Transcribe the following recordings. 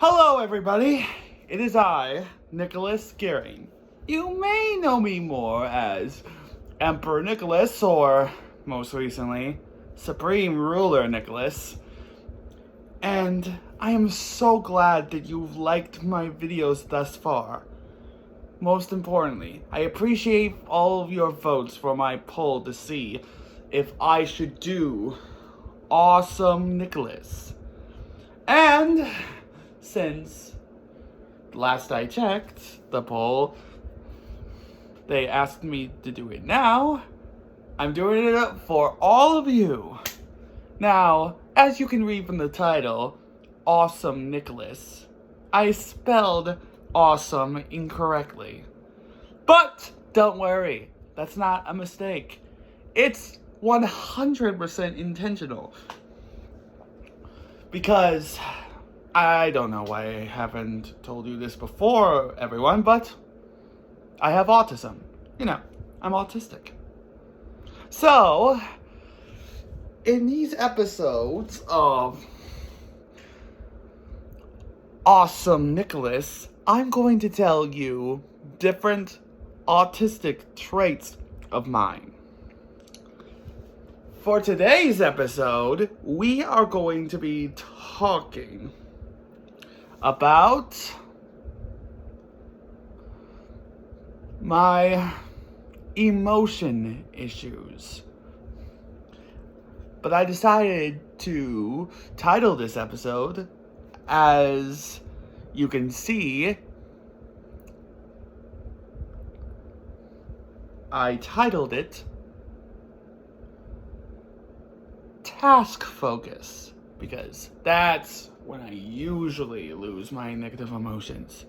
Hello, everybody. It is I, Nicholas Gearing. You may know me more as Emperor Nicholas, or most recently, Supreme Ruler Nicholas. And I am so glad that you've liked my videos thus far. Most importantly, I appreciate all of your votes for my poll to see if I should do Ausome Nicholas. And since last I checked the poll, they asked me to do it now, I'm doing it for all of you. Now, as you can read from the title, Ausome Nicholas, I spelled awesome incorrectly. But don't worry, that's not a mistake. It's 100% intentional. Because I don't know why I haven't told you this before, everyone, but I have autism. You know, I'm autistic. So, in these episodes of Ausome Nicholas, I'm going to tell you different autistic traits of mine. For today's episode, we are going to be talking about my emotion issues. But I decided to title this episode, as you can see, I titled it Task Focus, because that's when I usually lose my negative emotions.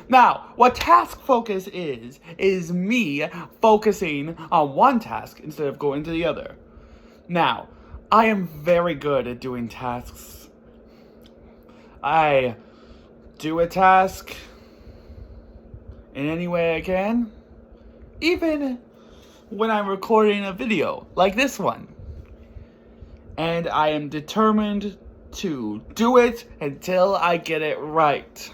Now, what task focus is me focusing on one task instead of going to the other. Now, I am very good at doing tasks. I do a task in any way I can, even when I'm recording a video like this one. And I am determined to do it until I get it right.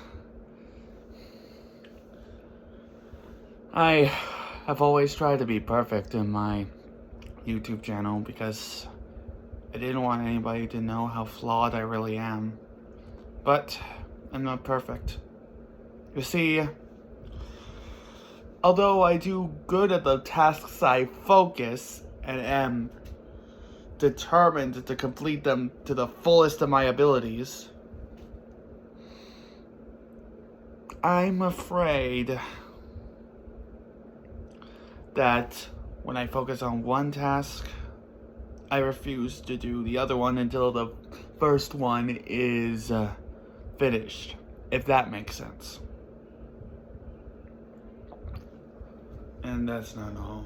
I have always tried to be perfect in my YouTube channel because I didn't want anybody to know how flawed I really am. But I'm not perfect. You see, although I do good at the tasks I focus and am determined to complete them to the fullest of my abilities, I'm afraid that when I focus on one task, I refuse to do the other one until the first one is finished, if that makes sense. And that's not all.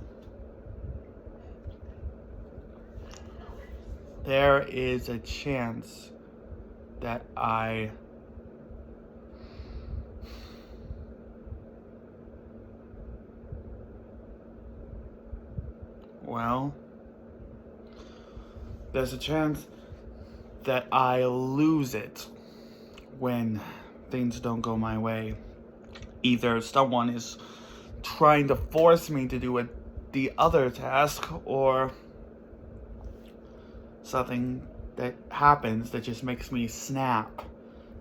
There is a chance that there's a chance that I lose it when things don't go my way. Either someone is trying to force me to do the other task, or something that happens that just makes me snap.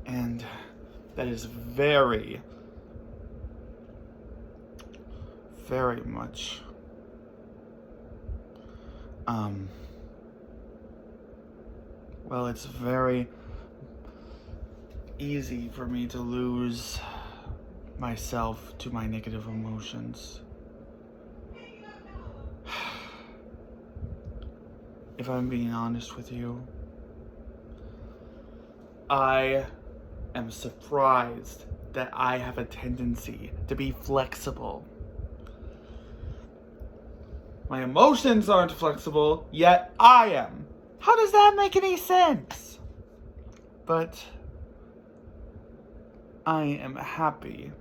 And that is very, very much it's very easy for me to lose myself to my negative emotions. If I'm being honest with you, I am surprised that I have a tendency to be flexible. My emotions aren't flexible, yet I am. How does that make any sense? But I am happy.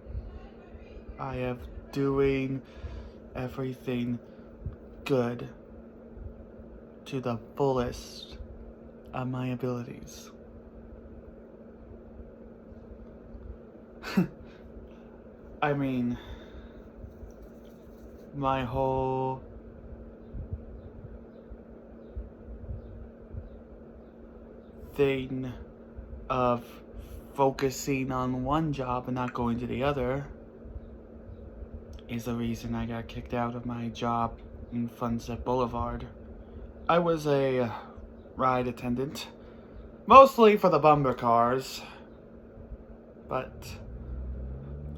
I am doing everything good to the fullest of my abilities. I mean, my whole thing of focusing on one job and not going to the other is the reason I got kicked out of my job in Sunset Boulevard. I was a ride attendant, mostly for the bumper cars, but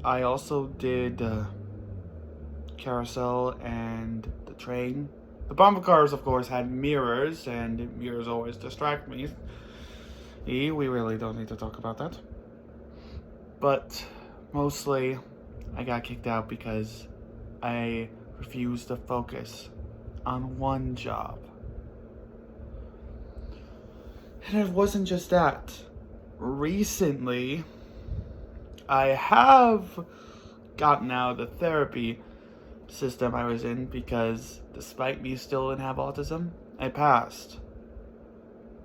I also did carousel and the train. The bumper cars, of course, had mirrors, and mirrors always distract me. We really don't need to talk about that. But mostly, I got kicked out because I refused to focus on one job. And it wasn't just that. Recently, I have gotten out of the therapy system I was in because despite me still didn't have autism, I passed.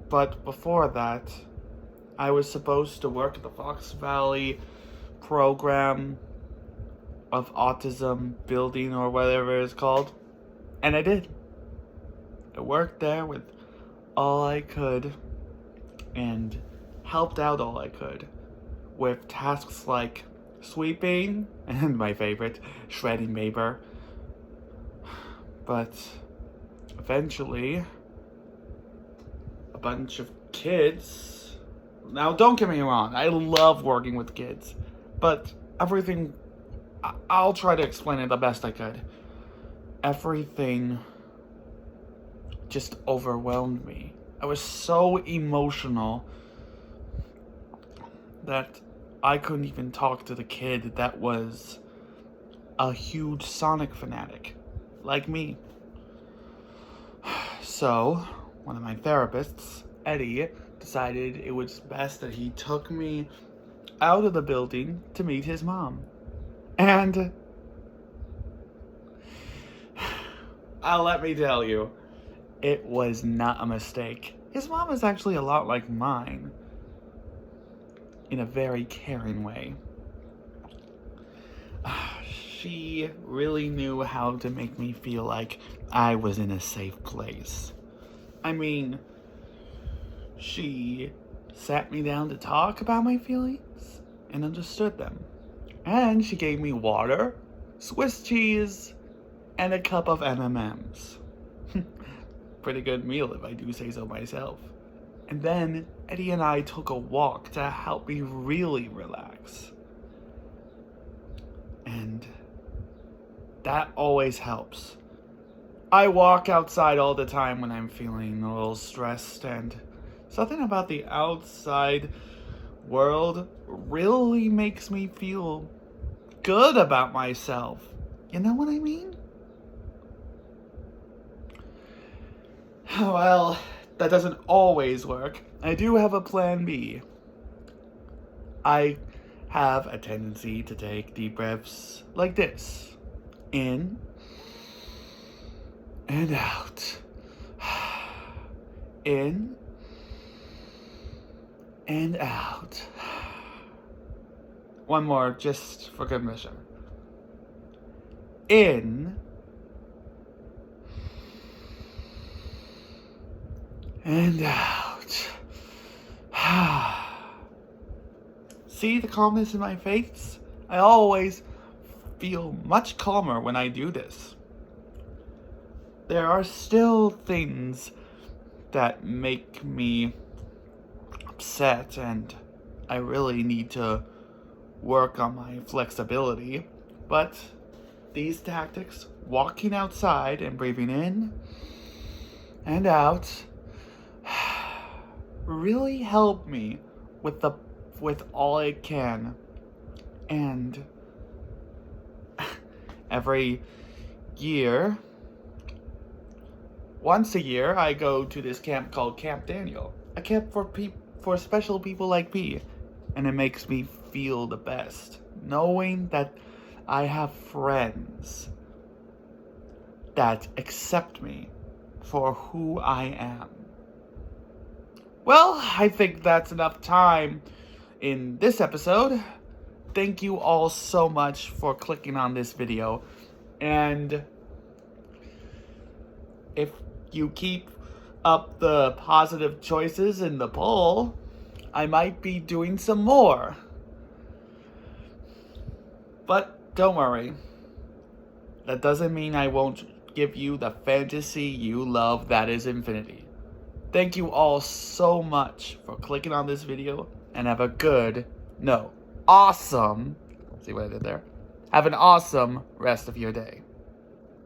But before that, I was supposed to work at the Fox Valley program of autism building or whatever it's called. And I did. I worked there with all I could and helped out all I could with tasks like sweeping and my favorite, shredding paper. But eventually, a bunch of kids. Now, don't get me wrong, I love working with kids, but everything, I'll try to explain it the best I could. Everything just overwhelmed me. I was so emotional that I couldn't even talk to the kid that was a huge Sonic fanatic, like me. So, one of my therapists, Eddie, decided it was best that he took me out of the building to meet his mom. And let me tell you, it was not a mistake. His mom is actually a lot like mine, in a very caring way. She really knew how to make me feel like I was in a safe place. I mean, she sat me down to talk about my feelings and understood them. And she gave me water, Swiss cheese, and a cup of M&Ms. Pretty good meal if I do say so myself. And then Eddie and I took a walk to help me really relax. And that always helps. I walk outside all the time when I'm feeling a little stressed, and something about the outside world really makes me feel good about myself. You know what I mean? Well, that doesn't always work. I do have a plan B. I have a tendency to take deep breaths like this. In and out. In and out. One more, just for good measure. In and out. See the calmness in my face? I always feel much calmer when I do this. There are still things that make me upset, and I really need to work on my flexibility, but these tactics, walking outside and breathing in and out, really help me with all I can. And every year, once a year, I go to this camp called Camp Daniel, a camp for special people like me, and it makes me feel the best, knowing that I have friends that accept me for who I am. Well, I think that's enough time in this episode. thank you all so much for clicking on this video. And if you keep up the positive choices in the poll, I might be doing some more. But don't worry. That doesn't mean I won't give you the fantasy you love that is infinity. Thank you all so much for clicking on this video, and have a awesome, see what I did there? Have an awesome rest of your day.